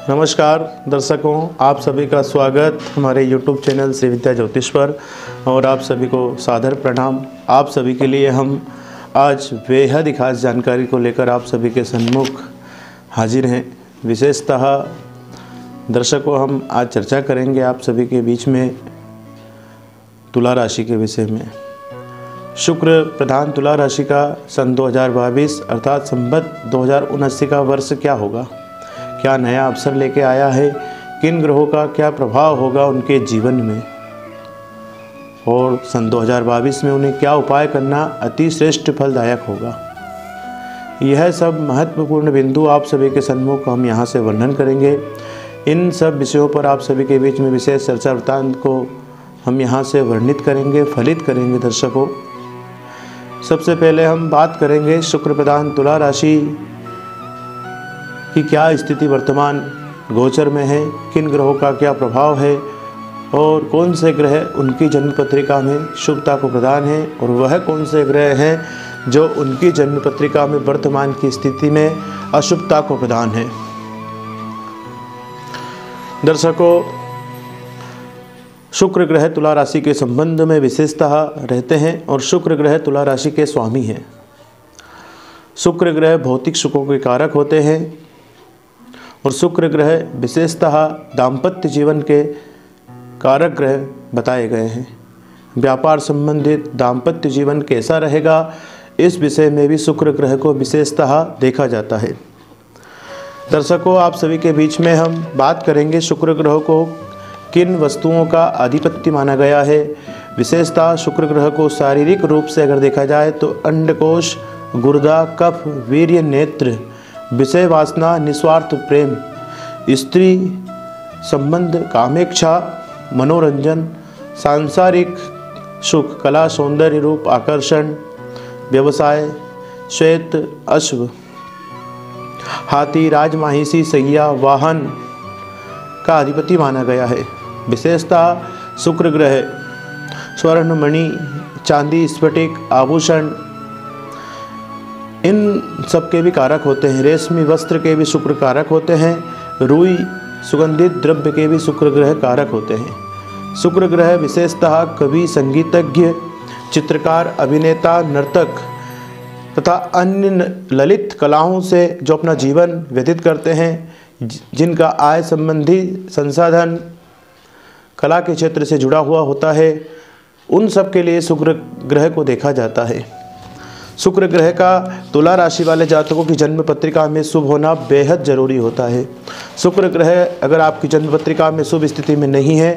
नमस्कार दर्शकों, आप सभी का स्वागत हमारे YouTube चैनल श्री विद्या ज्योतिष पर और आप सभी को सादर प्रणाम। आप सभी के लिए हम आज बेहद ही खास जानकारी को लेकर आप सभी के सन्मुख हाजिर हैं। विशेषतः दर्शकों, हम आज चर्चा करेंगे आप सभी के बीच में तुला राशि के विषय में। शुक्र प्रधान तुला राशि का सन 2022 अर्थात संवत 2079 का वर्ष क्या होगा, क्या नया अवसर लेके आया है, किन ग्रहों का क्या प्रभाव होगा उनके जीवन में और सन 2022 में उन्हें क्या उपाय करना अति श्रेष्ठ फलदायक होगा। यह सब महत्वपूर्ण बिंदु आप सभी के सन्मुख हम यहाँ से वर्णन करेंगे। इन सब विषयों पर आप सभी के बीच में विशेष चर्चा वृत्तांत को हम यहाँ से वर्णित करेंगे, फलित करेंगे। दर्शकों, सबसे पहले हम बात करेंगे शुक्र प्रधान तुला राशि कि क्या स्थिति वर्तमान गोचर में है, किन ग्रहों का क्या प्रभाव है और कौन से ग्रह उनकी जन्म पत्रिका में शुभता को प्रदान है और वह कौन से ग्रह हैं जो उनकी जन्म पत्रिका में वर्तमान की स्थिति में अशुभता को प्रदान है। दर्शकों, शुक्र ग्रह तुला राशि के संबंध में विशेषतः रहते हैं और शुक्र ग्रह तुला राशि के स्वामी हैं। शुक्र ग्रह भौतिक सुखों के कारक होते हैं और शुक्र ग्रह विशेषतः दाम्पत्य जीवन के कारक ग्रह बताए गए हैं। व्यापार संबंधित दाम्पत्य जीवन कैसा रहेगा, इस विषय में भी शुक्र ग्रह को विशेषतः देखा जाता है। दर्शकों, आप सभी के बीच में हम बात करेंगे शुक्र ग्रह को किन वस्तुओं का अधिपत्य माना गया है। विशेषतः शुक्र ग्रह को शारीरिक रूप से अगर देखा जाए तो अंडकोश, गुर्दा, कफ, वीर्य, नेत्र, विषय वासना, निस्वार्थ प्रेम, स्त्री संबंध, कामेच्छा, मनोरंजन, सांसारिक सुख, कला, सौंदर्य, रूप, आकर्षण, व्यवसाय, श्वेत, अश्व, हाथी, राजमाहिषी, सैया, वाहन का अधिपति माना गया है। विशेषतः शुक्र ग्रह स्वर्ण, मणि, चांदी, स्फटिक, आभूषण इन सब के भी कारक होते हैं। रेशमी वस्त्र के भी शुक्र कारक होते हैं। रुई, सुगंधित द्रव्य के भी शुक्र ग्रह कारक होते हैं। शुक्र ग्रह विशेषतः कवि, संगीतज्ञ, चित्रकार, अभिनेता, नर्तक तथा अन्य ललित कलाओं से जो अपना जीवन व्यतीत करते हैं, जिनका आय संबंधी संसाधन कला के क्षेत्र से जुड़ा हुआ होता है, उन सब के लिए शुक्र ग्रह को देखा जाता है। शुक्र ग्रह का तुला राशि वाले जातकों की जन्म पत्रिका में शुभ होना बेहद जरूरी होता है। शुक्र ग्रह अगर आपकी जन्म पत्रिका में शुभ स्थिति में नहीं है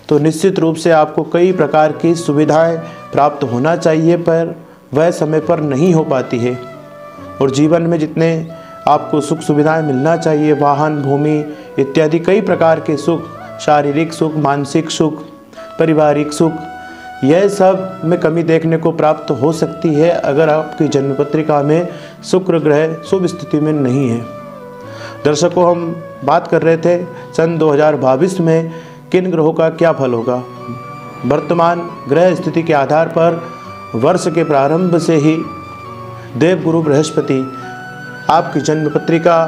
तो निश्चित रूप से आपको कई प्रकार की सुविधाएं प्राप्त होना चाहिए, पर वह समय पर नहीं हो पाती है। और जीवन में जितने आपको सुख सुविधाएं मिलना चाहिए, वाहन, भूमि इत्यादि कई प्रकार के सुख, शारीरिक सुख, मानसिक सुख, पारिवारिक सुख, यह सब में कमी देखने को प्राप्त हो सकती है अगर आपकी जन्म पत्रिका में शुक्र ग्रह शुभ स्थिति में नहीं है। दर्शकों, हम बात कर रहे थे सन 2022 में किन ग्रहों का क्या फल होगा। वर्तमान ग्रह स्थिति के आधार पर वर्ष के प्रारंभ से ही देवगुरु बृहस्पति आपकी जन्म पत्रिका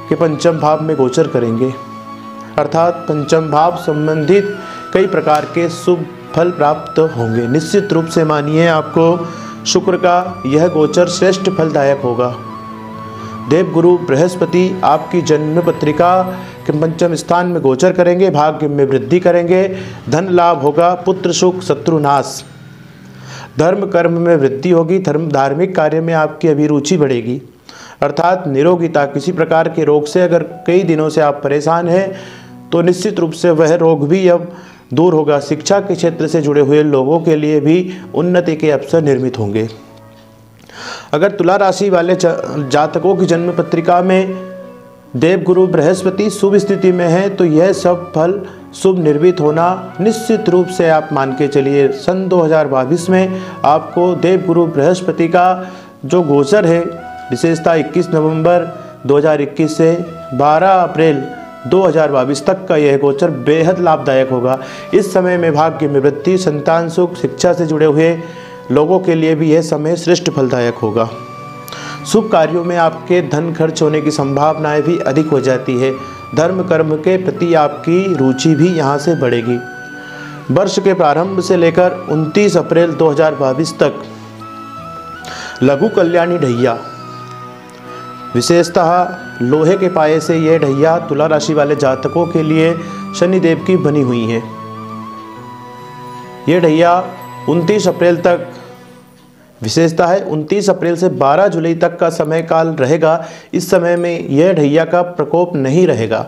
के पंचम भाव में गोचर करेंगे, अर्थात पंचम भाव संबंधित कई प्रकार के शुभ फल प्राप्त होंगे। निश्चित रूप से मानिए, आपको शुक्र का यह गोचर श्रेष्ठ फलदायक होगा। देवगुरु बृहस्पति आपकी जन्म पत्रिका के पंचम स्थान में गोचर करेंगे, भाग्य में वृद्धि करेंगे, धन लाभ होगा, पुत्र सुख, शत्रु नाश, धर्म कर्म में वृद्धि होगी, धार्मिक कार्य में आपकी अभिरुचि बढ़ेगी, अर्थात निरोगिता। किसी प्रकार के रोग से अगर कई दिनों से आप परेशान हैं तो निश्चित रूप से वह रोग भी अब दूर होगा। शिक्षा के क्षेत्र से जुड़े हुए लोगों के लिए भी उन्नति के अवसर निर्मित होंगे। अगर तुला राशि वाले जातकों की जन्म पत्रिका में देवगुरु बृहस्पति शुभ स्थिति में है तो यह सब फल शुभ निर्मित होना निश्चित रूप से आप मान के चलिए। सन 2022 में आपको देवगुरु बृहस्पति का जो गोचर है, विशेषतः 21 नवंबर 2021 से 12 अप्रैल 2022 तक का यह गोचर बेहद लाभदायक होगा। इस समय में भाग्य में वृद्धि, संतान सुख, शिक्षा से जुड़े हुए लोगों के लिए भी यह समय श्रेष्ठ फलदायक होगा। शुभ कार्यों में आपके धन खर्च होने की संभावनाएं भी अधिक हो जाती है। धर्म कर्म के प्रति आपकी रुचि भी यहाँ से बढ़ेगी। वर्ष के प्रारंभ से लेकर 29 अप्रैल 2022 तक लघु कल्याणी ढैया, विशेषतः लोहे के पाए से यह ढैया तुला राशि वाले जातकों के लिए शनिदेव की बनी हुई है। यह ढैया 29 अप्रैल तक, विशेषता है 29 अप्रैल से 12 जुलाई तक का समय काल रहेगा। इस समय में यह ढैया का प्रकोप नहीं रहेगा।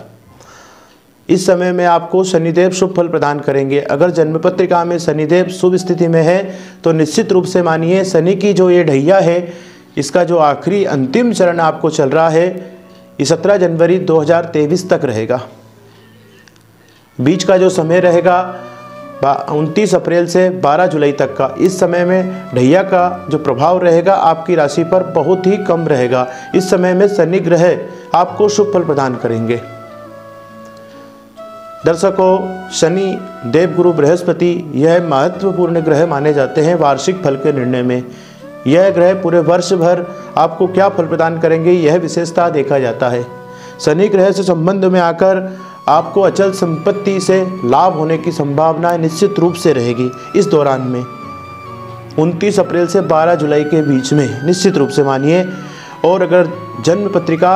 इस समय में आपको शनिदेव शुभ फल प्रदान करेंगे। अगर जन्म पत्रिका में शनिदेव शुभ स्थिति में है तो निश्चित रूप से मानिए शनि की जो ये ढैया है, इसका जो आखिरी अंतिम चरण आपको चल रहा है, ये 17 जनवरी 2023 तक रहेगा। बीच का जो समय रहेगा 29 अप्रैल से 12 जुलाई तक का, इस समय में ढैया का जो प्रभाव रहेगा आपकी राशि पर बहुत ही कम रहेगा। इस समय में शनि ग्रह आपको शुभ फल प्रदान करेंगे। दर्शकों, शनि देवगुरु बृहस्पति यह महत्वपूर्ण ग्रह माने जाते हैं वार्षिक फल के निर्णय में। यह ग्रह पूरे वर्ष भर आपको क्या फल प्रदान करेंगे, यह विशेषता देखा जाता है। शनि ग्रह से संबंध में आकर आपको अचल संपत्ति से लाभ होने की संभावना निश्चित रूप से रहेगी। इस दौरान में 29 अप्रैल से 12 जुलाई के बीच में निश्चित रूप से मानिए। और अगर जन्म पत्रिका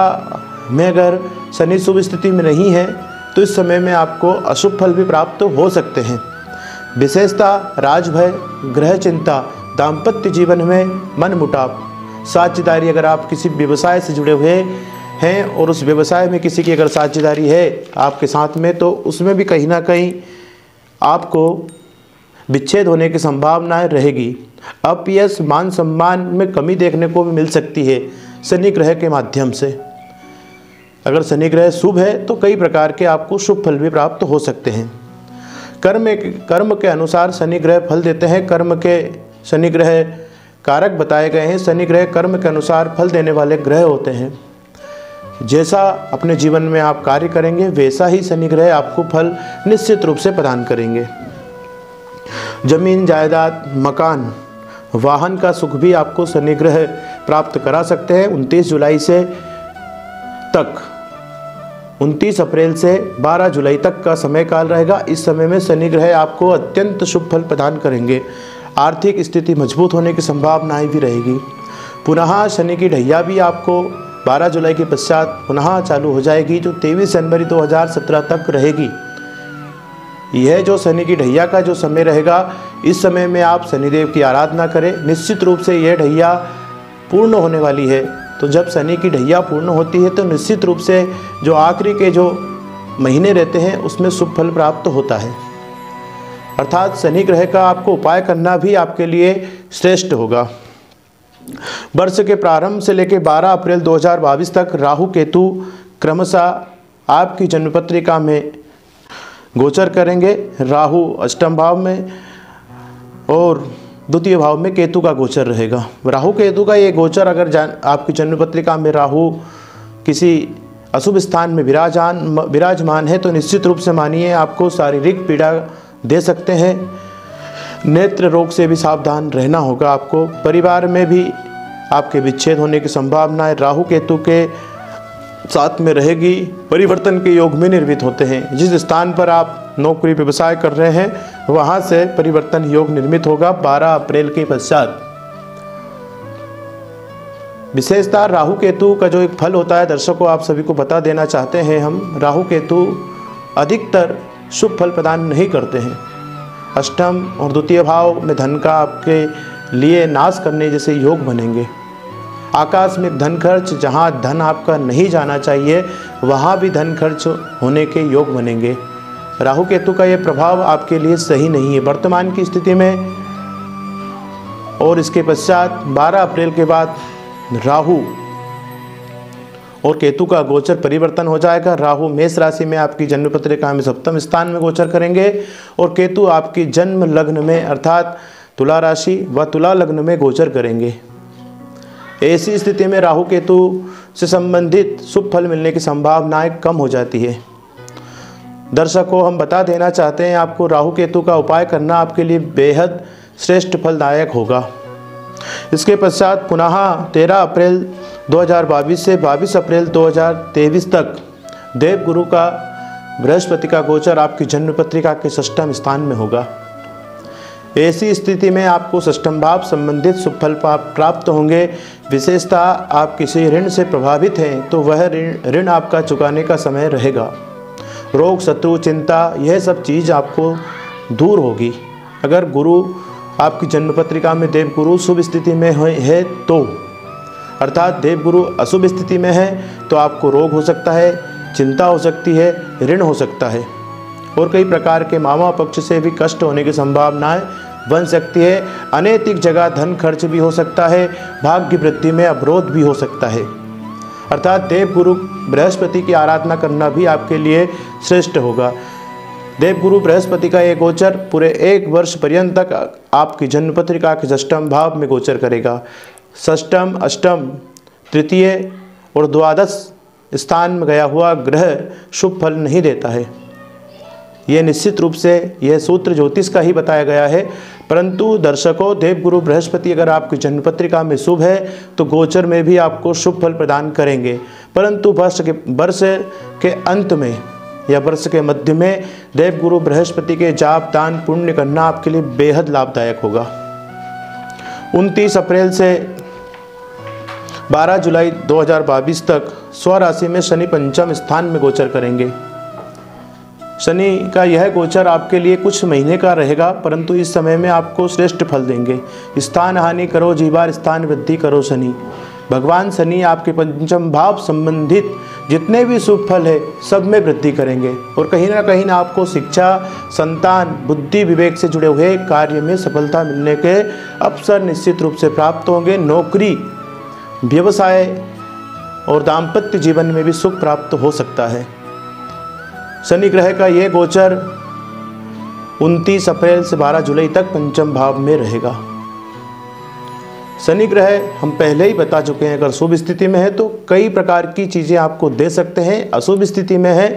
में अगर शनि शुभ स्थिति में नहीं है तो इस समय में आपको अशुभ फल भी प्राप्त हो सकते हैं। विशेषता राजभय, ग्रह चिंता, दाम्पत्य जीवन में मनमुटाव, साझेदारी, अगर आप किसी व्यवसाय से जुड़े हुए हैं और उस व्यवसाय में किसी की अगर साझेदारी है आपके साथ में, तो उसमें भी कहीं ना कहीं आपको विच्छेद होने की संभावनाएं रहेगी। अपयश, मान सम्मान में कमी देखने को भी मिल सकती है शनि ग्रह के माध्यम से। अगर शनि ग्रह शुभ है तो कई प्रकार के आपको शुभ फल भी प्राप्त हो सकते हैं। कर्म के अनुसार शनि ग्रह फल देते हैं। कर्म के शनि ग्रह कारक बताए गए हैं। शनि ग्रह कर्म के अनुसार फल देने वाले ग्रह होते हैं। जैसा अपने जीवन में आप कार्य करेंगे वैसा ही शनि ग्रह आपको फल निश्चित रूप से प्रदान करेंगे। जमीन, जायदाद, मकान, वाहन का सुख भी आपको शनि ग्रह प्राप्त करा सकते हैं। 29 जुलाई से तक 29 अप्रैल से 12 जुलाई तक का समय काल रहेगा। इस समय में शनि ग्रह आपको अत्यंत शुभ फल प्रदान करेंगे। आर्थिक स्थिति मजबूत होने की संभावनाएं भी रहेगी। पुनः शनि की ढैया भी आपको 12 जुलाई के पश्चात पुनः चालू हो जाएगी, जो 23 जनवरी 2017 तक रहेगी। यह जो शनि की ढैया का जो समय रहेगा, इस समय में आप शनिदेव की आराधना करें। निश्चित रूप से यह ढैया पूर्ण होने वाली है। तो जब शनि की ढैया पूर्ण होती है तो निश्चित रूप से जो आखिरी के जो महीने रहते हैं उसमें शुभ फल प्राप्त होता है। अर्थात शनि ग्रह का आपको उपाय करना भी आपके लिए श्रेष्ठ होगा। वर्ष के प्रारंभ से लेकर 12 अप्रैल 2022 तक राहु केतु क्रमशः आपकी जन्म पत्रिका में गोचर करेंगे। राहु अष्टम भाव में और द्वितीय भाव में केतु का गोचर रहेगा। राहु केतु का ये गोचर अगर आपकी जन्म पत्रिका में राहु किसी अशुभ स्थान में विराजमान है तो निश्चित रूप से मानिए आपको शारीरिक पीड़ा दे सकते हैं। नेत्र रोग से भी सावधान रहना होगा आपको। परिवार में भी आपके विच्छेद होने की संभावना राहु केतु के साथ में रहेगी। परिवर्तन के योग में निर्मित होते हैं। जिस स्थान पर आप नौकरी व्यवसाय कर रहे हैं वहां से परिवर्तन योग निर्मित होगा 12 अप्रैल के पश्चात। विशेषता राहु केतु का जो एक फल होता है, दर्शकों आप सभी को बता देना चाहते हैं हम, राहु केतु अधिकतर शुभ फल प्रदान नहीं करते हैं। अष्टम और द्वितीय भाव में धन का आपके लिए नाश करने जैसे योग बनेंगे। आकस्मिक धन खर्च, जहां धन आपका नहीं जाना चाहिए वहां भी धन खर्च होने के योग बनेंगे। राहु केतु का ये प्रभाव आपके लिए सही नहीं है वर्तमान की स्थिति में। और इसके पश्चात 12 अप्रैल के बाद राहु और केतु का गोचर परिवर्तन हो जाएगा। राहु मेष राशि में आपकी जन्म पत्रिका में सप्तम स्थान में गोचर करेंगे और केतु आपकी जन्म लग्न में अर्थात तुला राशि व तुला लग्न में गोचर करेंगे। ऐसी स्थिति में राहु केतु से संबंधित शुभ फल मिलने की संभावनाएं कम हो जाती है। दर्शकों हम बता देना चाहते हैं आपको, राहु केतु का उपाय करना आपके लिए बेहद श्रेष्ठ फलदायक होगा। इसके पश्चात पुनः 13 अप्रैल 2022 से 22 अप्रैल 2023 तक देवगुरु का बृहस्पति का गोचर आपकी जन्म पत्रिका के षष्ठम स्थान में होगा। ऐसी स्थिति में आपको षष्ठम भाव संबंधित शुभ फल प्राप्त होंगे। विशेषतः आप किसी ऋण से प्रभावित हैं तो वह ऋण आपका चुकाने का समय रहेगा। रोग, शत्रु, चिंता, यह सब चीज़ आपको दूर होगी। अगर गुरु आपकी जन्म पत्रिका में देवगुरु शुभ स्थिति में है तो, अर्थात देवगुरु अशुभ स्थिति में है तो आपको रोग हो सकता है, चिंता हो सकती है, ऋण हो सकता है और कई प्रकार के मामा पक्ष से भी कष्ट होने की संभावनाएं बन सकती है। अनैतिक जगह धन खर्च भी हो सकता है, भाग्य वृद्धि में अवरोध भी हो सकता है। अर्थात देवगुरु बृहस्पति की आराधना करना भी आपके लिए श्रेष्ठ होगा। देवगुरु बृहस्पति का ये गोचर पूरे 1 वर्ष पर्यंत तक आपकी जन्म पत्रिका के षष्ठम भाव में गोचर करेगा। षष्ठम, अष्टम, तृतीय और द्वादश स्थान में गया हुआ ग्रह शुभ फल नहीं देता है। यह निश्चित रूप से यह सूत्र ज्योतिष का ही बताया गया है, परंतु दर्शकों, देवगुरु बृहस्पति अगर आपकी जन्म पत्रिका में शुभ है तो गोचर में भी आपको शुभ फल प्रदान करेंगे। परंतु वर्ष के अंत में या वर्ष के मध्य में देवगुरु बृहस्पति के जाप, दान, पुण्य करना आपके लिए बेहद लाभदायक होगा। 29 अप्रैल से 12 जुलाई 2022 तक स्वराशि में शनि पंचम स्थान में गोचर करेंगे। शनि का यह गोचर आपके लिए कुछ महीने का रहेगा, परंतु इस समय में आपको श्रेष्ठ फल देंगे। स्थान हानि करो जीवार, स्थान वृद्धि करो शनि। भगवान शनि आपके पंचम भाव संबंधित जितने भी शुभ फल है सब में वृद्धि करेंगे और कहीं ना आपको शिक्षा, संतान, बुद्धि, विवेक से जुड़े हुए कार्य में सफलता मिलने के अवसर निश्चित रूप से प्राप्त होंगे। नौकरी, व्यवसाय और दाम्पत्य जीवन में भी सुख प्राप्त हो सकता है। शनि ग्रह का यह गोचर 29 अप्रैल से 12 जुलाई तक पंचम भाव में रहेगा। शनि ग्रह हम पहले ही बता चुके हैं, अगर शुभ स्थिति में है तो कई प्रकार की चीज़ें आपको दे सकते हैं, अशुभ स्थिति में है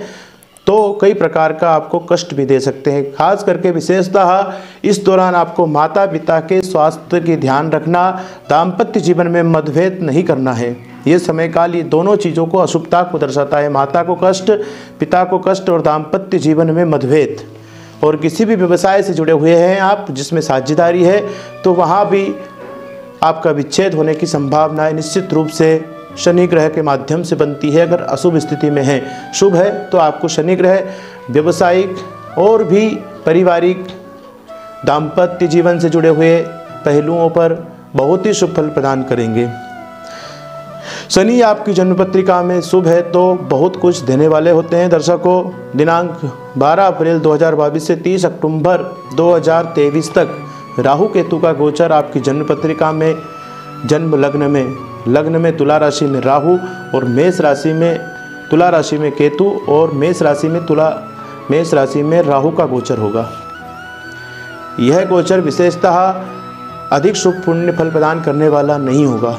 तो कई प्रकार का आपको कष्ट भी दे सकते हैं। खास करके विशेषतः इस दौरान आपको माता पिता के स्वास्थ्य की ध्यान रखना, दाम्पत्य जीवन में मतभेद नहीं करना है। ये समय काल ये दोनों चीज़ों को अशुभता को दर्शाता है, माता को कष्ट, पिता को कष्ट और दाम्पत्य जीवन में मतभेद। और किसी भी व्यवसाय से जुड़े हुए हैं आप जिसमें साझेदारी है तो वहाँ भी आपका विच्छेद होने की संभावनाएं निश्चित रूप से शनि ग्रह के माध्यम से बनती है अगर अशुभ स्थिति में है। शुभ है तो आपको शनि ग्रह व्यवसायिक और भी पारिवारिक, दाम्पत्य जीवन से जुड़े हुए पहलुओं पर बहुत ही शुभ फल प्रदान करेंगे। शनि आपकी जन्म पत्रिका में शुभ है तो बहुत कुछ देने वाले होते हैं। दर्शकों, दिनांक 12 अप्रैल 2022 से 30 अक्टूबर 2023 तक राहु केतु का गोचर आपकी जन्म पत्रिका में जन्म लग्न में तुला राशि में राहु और मेष राशि में तुला राशि में केतु और मेष राशि में राहु का गोचर होगा। यह गोचर विशेषतः अधिक शुभ पुण्य फल प्रदान करने वाला नहीं होगा।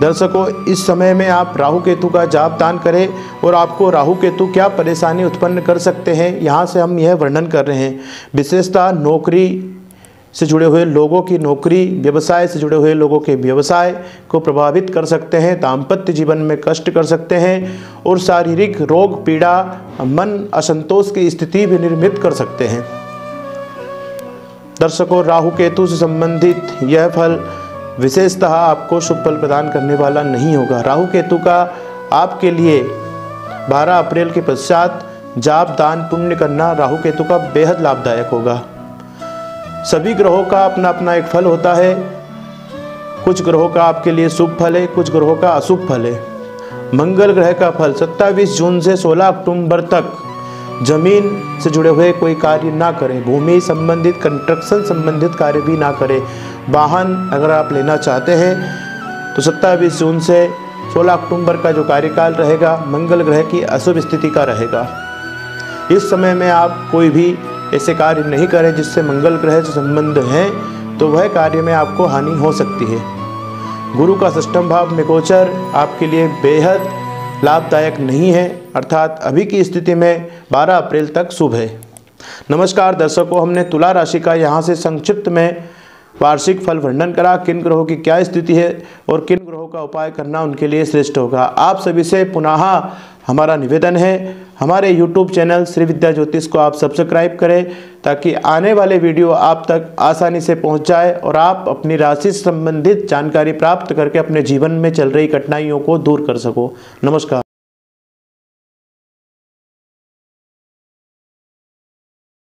दर्शकों, इस समय में आप राहु केतु का जाप दान करें और आपको राहु केतु क्या परेशानी उत्पन्न कर सकते हैं यहाँ से हम यह वर्णन कर रहे हैं। विशेषतः नौकरी से जुड़े हुए लोगों की नौकरी, व्यवसाय से जुड़े हुए लोगों के व्यवसाय को प्रभावित कर सकते हैं, दाम्पत्य जीवन में कष्ट कर सकते हैं और शारीरिक रोग, पीड़ा, मन असंतोष की स्थिति भी निर्मित कर सकते हैं। दर्शकों, राहु केतु से संबंधित यह फल विशेषतः आपको शुभ फल प्रदान करने वाला नहीं होगा। राहु केतु का आपके लिए 12 अप्रैल के पश्चात जाप, दान, पुण्य करना राहु केतु का बेहद लाभदायक होगा। सभी ग्रहों का अपना अपना एक फल होता है। कुछ ग्रहों का आपके लिए शुभ फल है, कुछ ग्रहों का अशुभ फल है। मंगल ग्रह का फल 27 जून से 16 अक्टूबर तक जमीन से जुड़े हुए कोई कार्य ना करें, भूमि संबंधित, कंस्ट्रक्शन संबंधित कार्य भी ना करें। वाहन अगर आप लेना चाहते हैं तो 27 जून से 16 अक्टूबर का जो कार्यकाल रहेगा मंगल ग्रह की अशुभ स्थिति का रहेगा। इस समय में आप कोई भी ऐसे कार्य नहीं करें जिससे मंगल ग्रह से संबंध है, तो वह कार्य में आपको हानि हो सकती है। गुरु का षष्ठम भाव में गोचर आपके लिए बेहद लाभदायक नहीं है, अर्थात अभी की स्थिति में 12 अप्रैल तक शुभ है। नमस्कार दर्शकों, हमने तुला राशि का यहाँ से संक्षिप्त में वार्षिक फल वर्णन करा, किन ग्रहों की क्या स्थिति है और किन ग्रहों का उपाय करना उनके लिए श्रेष्ठ होगा। आप सभी से पुनः हमारा निवेदन है, हमारे YouTube चैनल श्री विद्या ज्योतिष को आप सब्सक्राइब करें ताकि आने वाले वीडियो आप तक आसानी से पहुंच जाए और आप अपनी राशि से संबंधित जानकारी प्राप्त करके अपने जीवन में चल रही कठिनाइयों को दूर कर सको। नमस्कार।